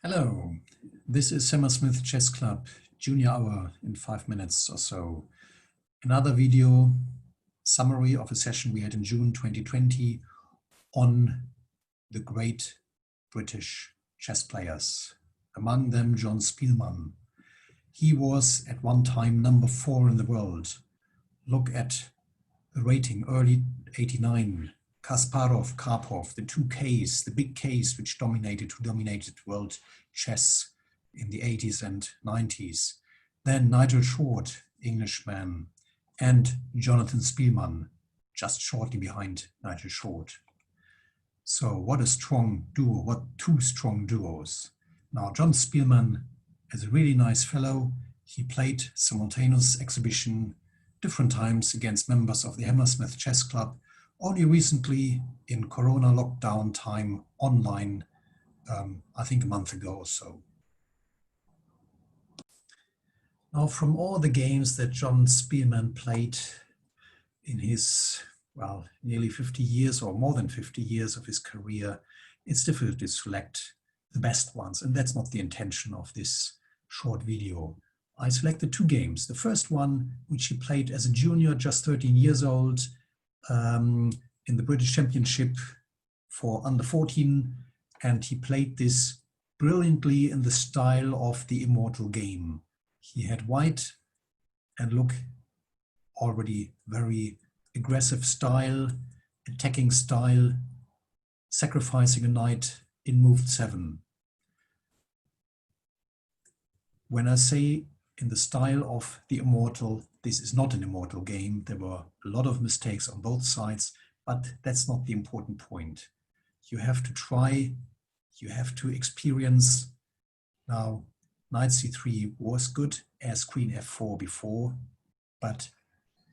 Hello, this is Hammersmith Chess Club Junior Hour in 5 minutes or so. Another video summary of a session we had in June 2020 on the great British chess players, among them John Speelman. He was at one time number 4 in the world. Look at the rating, early 89. Kasparov, Karpov, the two Ks, the big Ks who dominated world chess in the 80s and 90s. Then Nigel Short, Englishman, and Jonathan Speelman, just shortly behind Nigel Short. So what a strong duo, what two strong duos. Now John Speelman is a really nice fellow. He played simultaneous exhibition different times against members of the Hammersmith Chess Club, only recently in Corona lockdown time online, I think a month ago or so. Now, from all the games that John Speelman played in his, well, nearly 50 years or more than 50 years of his career, it's difficult to select the best ones, and that's not the intention of this short video. I selected two games. The first one, which he played as a junior, just 13 years old, in the British Championship for under 14, and he played this brilliantly in the style of the immortal game. He had white, and look, already very aggressive style, attacking style, sacrificing a knight in move 7. When I say in the style of the immortal, this is not an immortal game. There were a lot of mistakes on both sides, but that's not the important point. You have to try, you have to experience. Now, knight c3 was good as queen f4 before, but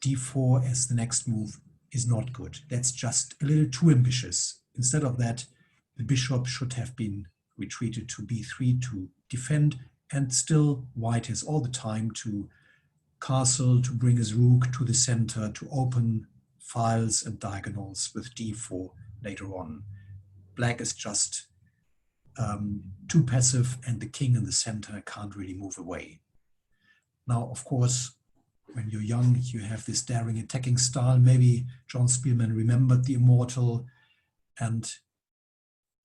d4 as the next move is not good. That's just a little too ambitious. Instead of that, the bishop should have been retreated to b3 to defend, and still white has all the time to castle, to bring his rook to the center, to open files and diagonals with d4 later on. Black is just too passive, and the king in the center can't really move away. Now, of course, when you're young, you have this daring attacking style. Maybe John Speelman remembered the immortal, and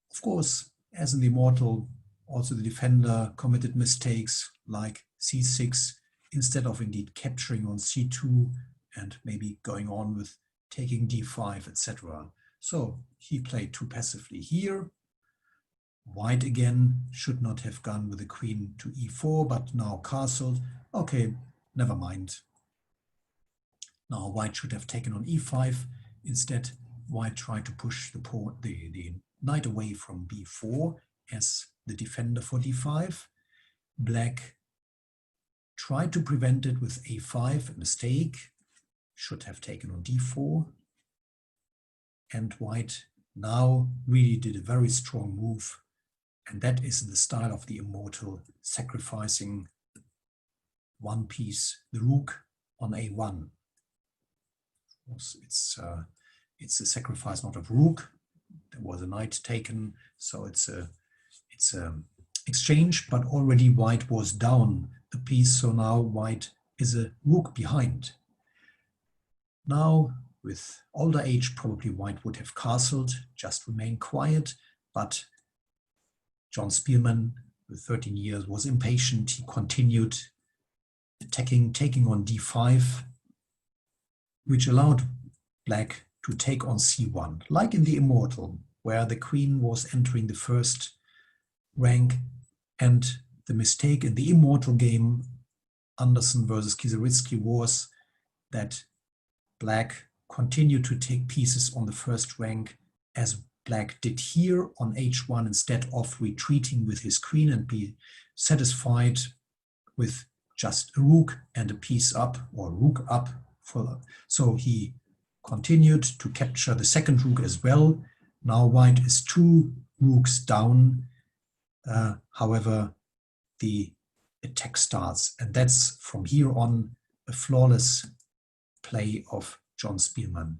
of course, as in the immortal, also the defender committed mistakes like c6, instead of indeed capturing on c2 and maybe going on with taking d5, etc. So he played too passively here. White again should not have gone with the queen to e4, but now castled. Okay, never mind. Now white should have taken on e5. Instead, white tried to push the knight away from b4 as the defender for d5. Black tried to prevent it with a5, a mistake, should have taken on d4. And white now really did a very strong move, and that is in the style of the immortal, sacrificing one piece, the rook on a1. It's a sacrifice not of rook. There was a knight taken, so it's a exchange, but already white was down a piece, so now white is a rook behind. Now, with older age, probably white would have castled, just remain quiet, but John Speelman, with 13 years, was impatient. He continued attacking, taking on d5, which allowed black to take on c1, like in the immortal, where the queen was entering the first rank, and the mistake in the immortal game, Anderson versus Kieseritzky, was that black continued to take pieces on the first rank, as black did here on h1, instead of retreating with his queen and be satisfied with just a rook and a piece up, or rook up. So he continued to capture the second rook as well. Now white is 2 rooks down. However, the attack starts, and that's from here on a flawless play of John Speelman.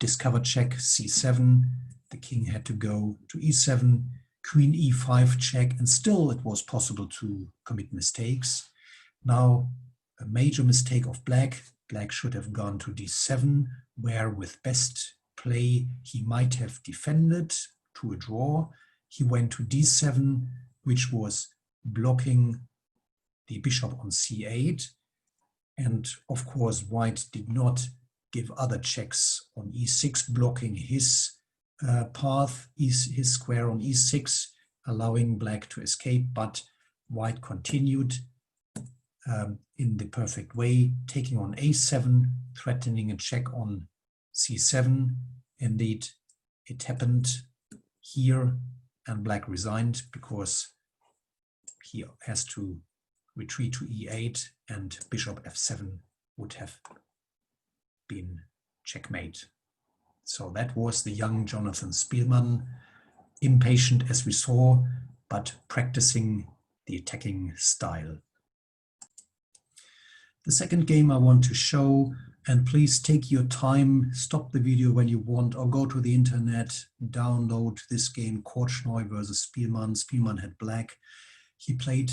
Discover check, c7, the king had to go to e7, Queen e5 check, and still it was possible to commit mistakes. Now, a major mistake of black. Black should have gone to d7, where with best play he might have defended to a draw. He went to d7, which was blocking the bishop on c8. And of course, white did not give other checks on e6, blocking his path, his square on e6, allowing black to escape, but white continued in the perfect way, taking on a7, threatening a check on c7. Indeed, it happened here, and black resigned because he has to retreat to e8, and bishop f7 would have been checkmate. So that was the young Jonathan Speelman, impatient as we saw, but practicing the attacking style. The second game I want to show, and please take your time, stop the video when you want, or go to the internet, download this game, Korchnoi versus Speelman. Speelman had black. He played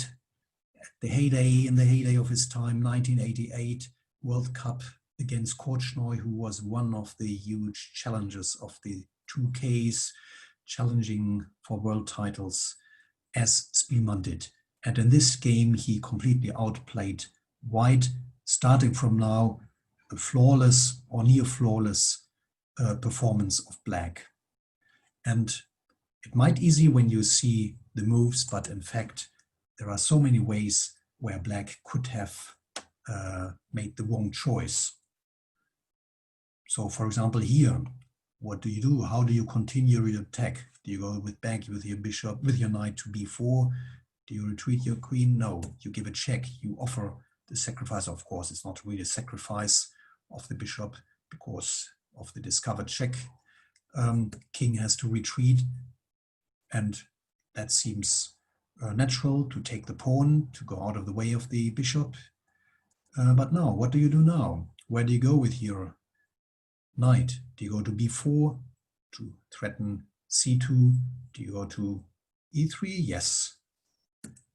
in the heyday of his time, 1988 World Cup against Korchnoi, who was one of the huge challengers of the 2Ks, challenging for world titles as Speelman did. And in this game, he completely outplayed white, starting from now, a flawless or near flawless performance of black. And it might be easy when you see the moves, but in fact, there are so many ways where black could have made the wrong choice. So for example, here, what do you do? How do you continue your attack? Do you go with back with your bishop, with your knight to b4? Do you retreat your queen? No, you give a check. You offer the sacrifice. Of course, it's not really a sacrifice of the bishop because of the discovered check. King has to retreat, and that seems natural, to take the pawn, to go out of the way of the bishop. But now, what do you do now? Where do you go with your knight? Do you go to b4 to threaten c2? Do you go to e3? Yes.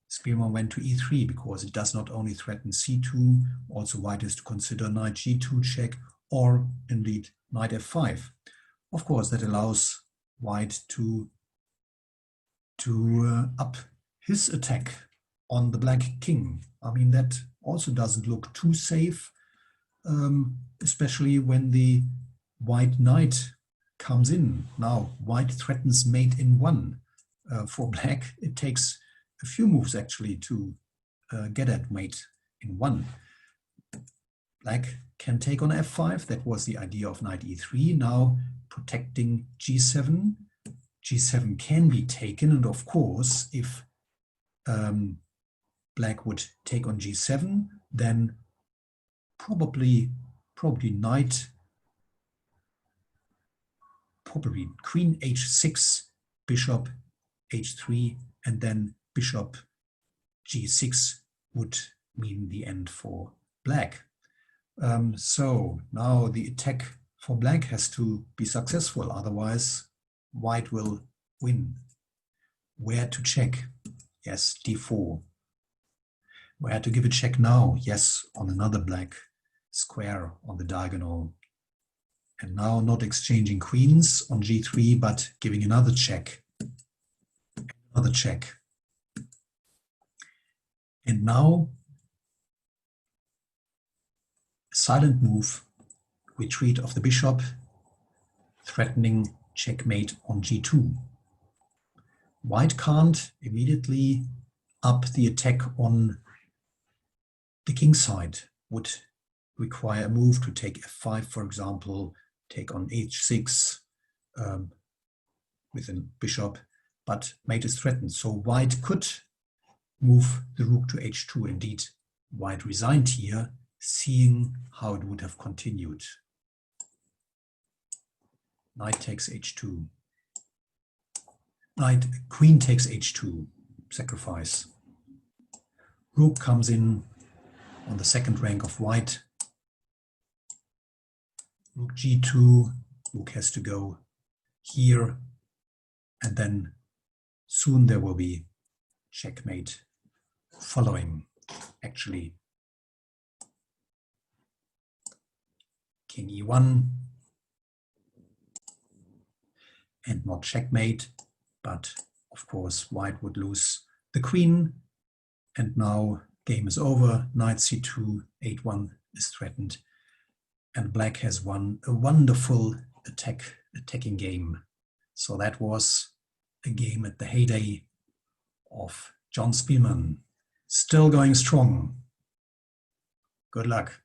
Speelman went to e3 because it does not only threaten c2, also white is to consider knight g2 check, or indeed knight f5. Of course, that allows white to up his attack on the black king. I mean, that also doesn't look too safe, especially when the white knight comes in. Now, white threatens mate in 1. For black, it takes a few moves actually to get at mate in 1. Black can take on f5. That was the idea of knight e3. Now protecting g7. G7 can be taken, and of course, if black would take on g7, then probably knight, probably queen h6, bishop h3, and then bishop g6 would mean the end for black. So now the attack for black has to be successful, otherwise white will win. Where to check? Yes, d4. Where to give a check now? Yes, on another black square on the diagonal. And now not exchanging queens on g3, but giving another check. Another check. And now, a silent move, retreat of the bishop, threatening checkmate on g2. White can't immediately up the attack on the king side. Would require a move to take f5, for example, take on h6 with a bishop, but mate is threatened. So white could move the rook to h2. Indeed, white resigned here, seeing how it would have continued. Knight takes h2. Queen takes h2, sacrifice. Rook comes in on the second rank of white. Rook g2, rook has to go here, and then soon there will be checkmate following, actually. King e1, and not checkmate, but of course white would lose the queen, and now game is over. Knight c2, 8-1 is threatened, and black has won a wonderful attacking game. So that was a game at the heyday of John Speelman. Still going strong. Good luck.